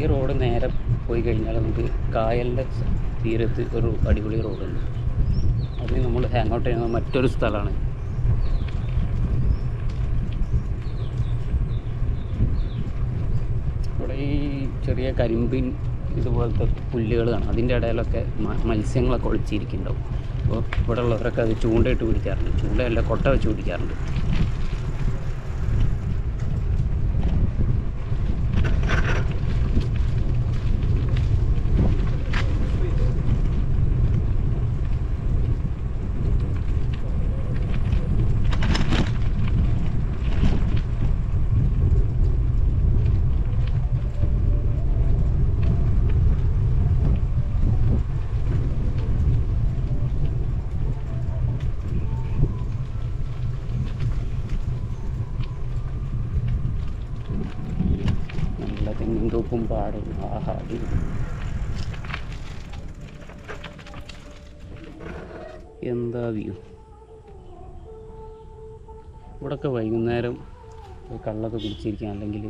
ഈ റോഡ് നേരെ പോയി കഴിഞ്ഞാൽ നമുക്ക് കായലിൻ്റെ തീരത്ത് ഒരു അടിപൊളി റോഡുണ്ട്. അതിന് നമ്മൾ ഹാങ് ഔട്ട് ചെയ്യുന്ന മറ്റൊരു സ്ഥലമാണ്. ഇവിടെ ഈ ചെറിയ കരിമ്പിൻ ഇതുപോലത്തെ പുല്ലുകൾ കാണാം. അതിൻ്റെ ഇടയിലൊക്കെ മത്സ്യങ്ങളൊക്കെ ഒളിച്ചിരിക്കുന്നുണ്ടാവും. അപ്പോൾ ഇവിടെ ഉള്ളവരൊക്കെ അത് ചൂണ്ടയിട്ട് പിടിക്കാറുണ്ട്. ചൂണ്ടയല്ല, കൊട്ട വെച്ച് പിടിക്കാറുണ്ട്. തെങ്ങിൻതോപ്പും പാടും. ആഹാ, എന്താ വ്യൂ! ഇവിടെയൊക്കെ വൈകുന്നേരം കള്ളൊക്കെ കുടിച്ചിരിക്കാൻ, അല്ലെങ്കിൽ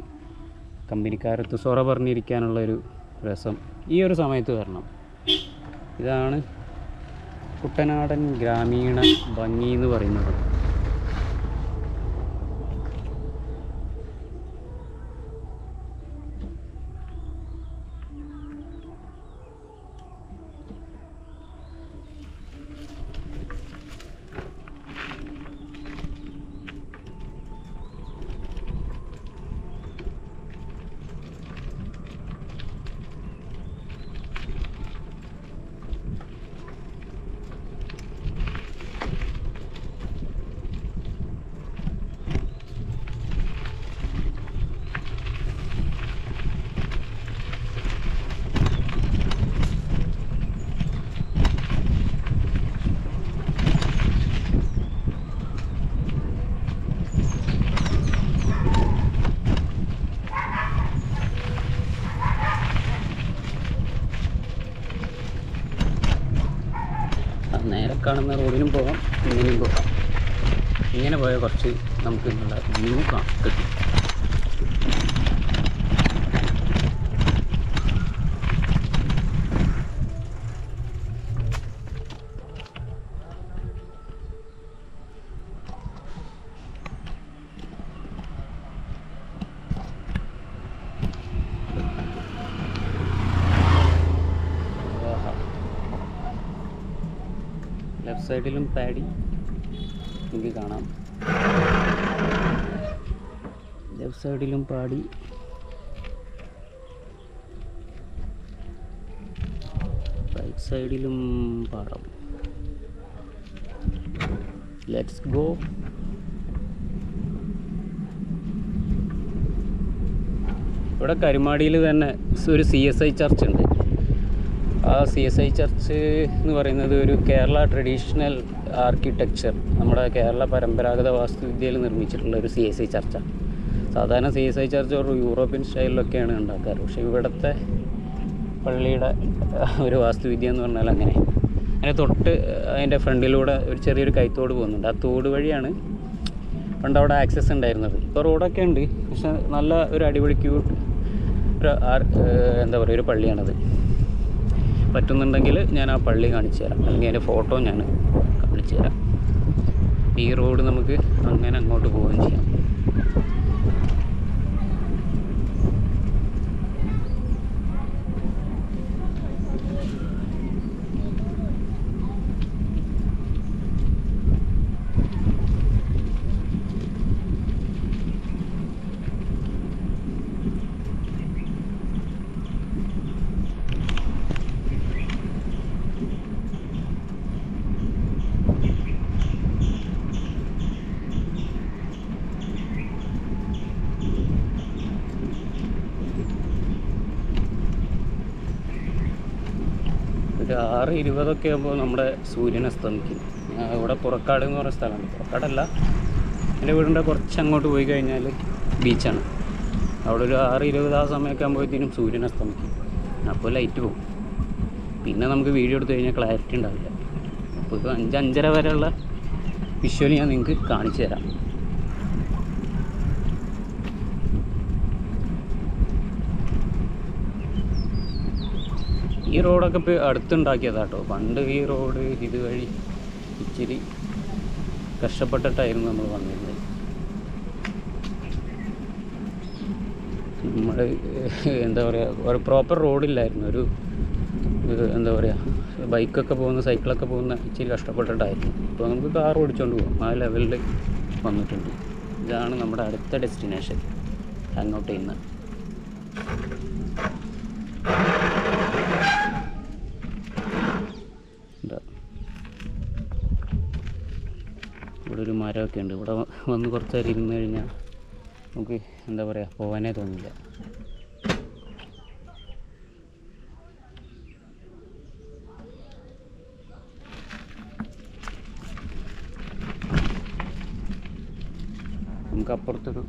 കമ്പനിക്കാരത്ത് സൊറ പറഞ്ഞിരിക്കാനുള്ളൊരു രസം ഈ ഒരു സമയത്ത് വരണം. ഇതാണ് കുട്ടനാടൻ ഗ്രാമീണ ഭംഗി എന്ന് പറയുന്നത്. നേരെ കാണുന്ന റോഡിനും പോകാം, ഇങ്ങനെയും പോകാം. ഇങ്ങനെ പോയാൽ കുറച്ച് നമുക്ക് നല്ല വ്യൂ കിട്ടും. ലെഫ്റ്റ് സൈഡിലും പാടി നമുക്ക് കാണാം. ലെഫ്റ്റ് സൈഡിലും പാടി, റൈറ്റ് സൈഡിലും പാടം. Let's go. ഇവിടെ കരുമാടിയിൽ തന്നെ ഒരു CSI ചർച്ച് ഉണ്ട്. ആ CSI ചർച്ച് എന്ന് പറയുന്നത് ഒരു കേരള ട്രഡീഷണൽ ആർക്കിടെക്ചർ, നമ്മുടെ കേരള പരമ്പരാഗത വാസ്തുവിദ്യയിൽ നിർമ്മിച്ചിട്ടുള്ള ഒരു CSI ചർച്ചാണ്. സാധാരണ CSI ചർച്ച് ഒരു യൂറോപ്യൻ സ്റ്റൈലിലൊക്കെയാണ് ഉണ്ടാക്കാറ്. പക്ഷേ ഇവിടുത്തെ പള്ളിയുടെ ഒരു വാസ്തുവിദ്യ എന്ന് പറഞ്ഞാൽ അങ്ങനെ തൊട്ട് അതിൻ്റെ ഫ്രണ്ടിലൂടെ ഒരു ചെറിയൊരു കൈത്തോട് പോകുന്നുണ്ട്. ആ തോട് വഴിയാണ് പണ്ട് അവിടെ ആക്സസ് ഉണ്ടായിരുന്നത്. ഇപ്പോൾ റോഡൊക്കെ ഉണ്ട്, പക്ഷെ നല്ല ഒരു അടിപൊളി ക്യൂട്ട് ഒരു എന്താ പറയുക ഒരു പള്ളിയാണത്. പറ്റുന്നുണ്ടെങ്കിൽ ഞാൻ ആ പള്ളി കാണിച്ചു തരാം, അല്ലെങ്കിൽ അതിൻ്റെ ഫോട്ടോ ഞാൻ കാണിച്ചു തരാം. ഈ റോഡ് നമുക്ക് അങ്ങനെ അങ്ങോട്ട് പോവുകയും ചെയ്യാം. ഒരു 6:20 ആകുമ്പോൾ നമ്മുടെ സൂര്യൻ അസ്തമിക്കും. ഇവിടെ പുറക്കാട് എന്ന് പറയുന്ന സ്ഥലമാണ്. പുറക്കാടല്ല, എൻ്റെ വീടിൻ്റെ കുറച്ച് അങ്ങോട്ട് പോയി കഴിഞ്ഞാൽ ബീച്ചാണ്. അവിടെ ഒരു 6:20 ആ സമയമൊക്കെ ആകുമ്പോഴത്തേനും സൂര്യൻ അസ്തമിക്കും. അപ്പോൾ ലൈറ്റ് പോകും. പിന്നെ നമുക്ക് വീഡിയോ എടുത്തു കഴിഞ്ഞാൽ ക്ലാരിറ്റി ഉണ്ടാവില്ല. അപ്പോൾ ഇത് 5-5:30 വരെയുള്ള വിഷ്വൽ ഞാൻ നിങ്ങൾക്ക് കാണിച്ചു തരാം. ഈ റോഡൊക്കെ ഇപ്പോൾ അടുത്തുണ്ടാക്കിയതാട്ടോ. പണ്ട് ഈ റോഡ് ഇതുവഴി ഇച്ചിരി കഷ്ടപ്പെട്ടിട്ടായിരുന്നു നമ്മൾ വന്നിരുന്നത്. നമ്മൾ എന്താ പറയുക, ഒരു പ്രോപ്പർ റോഡില്ലായിരുന്നു. ഒരു എന്താ പറയുക, ബൈക്കൊക്കെ പോകുന്ന സൈക്കിളൊക്കെ പോകുന്ന ഇച്ചിരി കഷ്ടപ്പെട്ടിട്ടായിരുന്നു. ഇപ്പോൾ നമുക്ക് കാർ ഓടിച്ചുകൊണ്ട് പോകും. ആ ലെവലിൽ വന്നിട്ടുണ്ട്. ഇതാണ് നമ്മുടെ അടുത്ത ഡെസ്റ്റിനേഷൻ, ഹാങ് ഔട്ട് ചെയ്യുന്ന. ഇവിടെ ഒരു മരമൊക്കെ ഉണ്ട്. ഇവിടെ വന്ന് കുറച്ച് നേരം ഇരുന്ന് കഴിഞ്ഞാൽ നമുക്ക് എന്താ പറയുക, പോകാനേ തോന്നില്ല. നമുക്ക് അപ്പുറത്തൊരു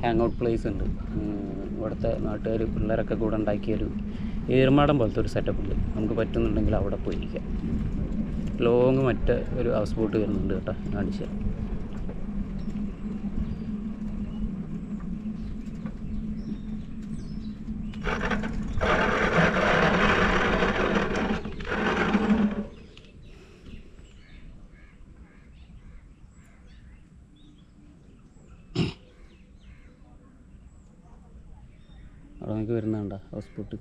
ഹാങ് ഔട്ട് പ്ലേസ് ഉണ്ട്. ഇവിടുത്തെ നാട്ടുകാർ പിള്ളേരൊക്കെ കൂടെ ഉണ്ടാക്കിയൊരു ഏർമാടം പോലത്തെ ഒരു സെറ്റപ്പ് ഉണ്ട്. നമുക്ക് പറ്റുന്നുണ്ടെങ്കിൽ അവിടെ പോയിരിക്കാം. ലോങ് മറ്റേ ഒരു ഹൗസ് ബോട്ട് വരുന്നുണ്ട് കേട്ടോ, കാണിച്ചു തരാം. അവിടെ നമുക്ക് വരുന്നുണ്ടോ ഹൗസ് ബോട്ട്.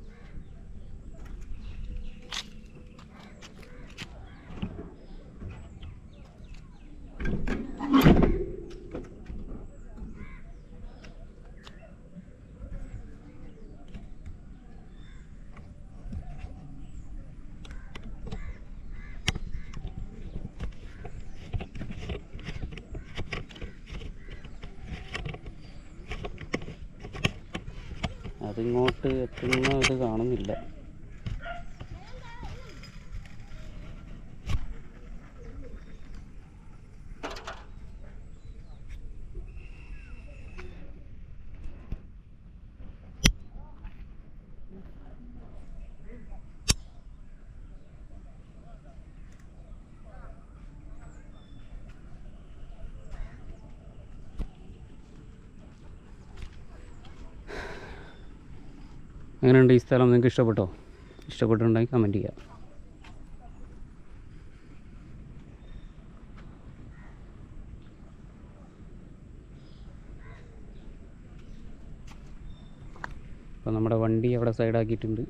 അതിങ്ങോട്ട് എത്തുന്ന ഇത് കാണുന്നില്ല. എങ്ങനെയുണ്ട് ഈ സ്ഥലം? നിങ്ങൾക്ക് ഇഷ്ടപ്പെട്ടോ? ഇഷ്ടപ്പെട്ടിട്ടുണ്ടെങ്കിൽ കമൻറ്റ് ചെയ്യുക. അപ്പോൾ നമ്മുടെ വണ്ടി അവിടെ സൈഡാക്കിയിട്ടുണ്ട്.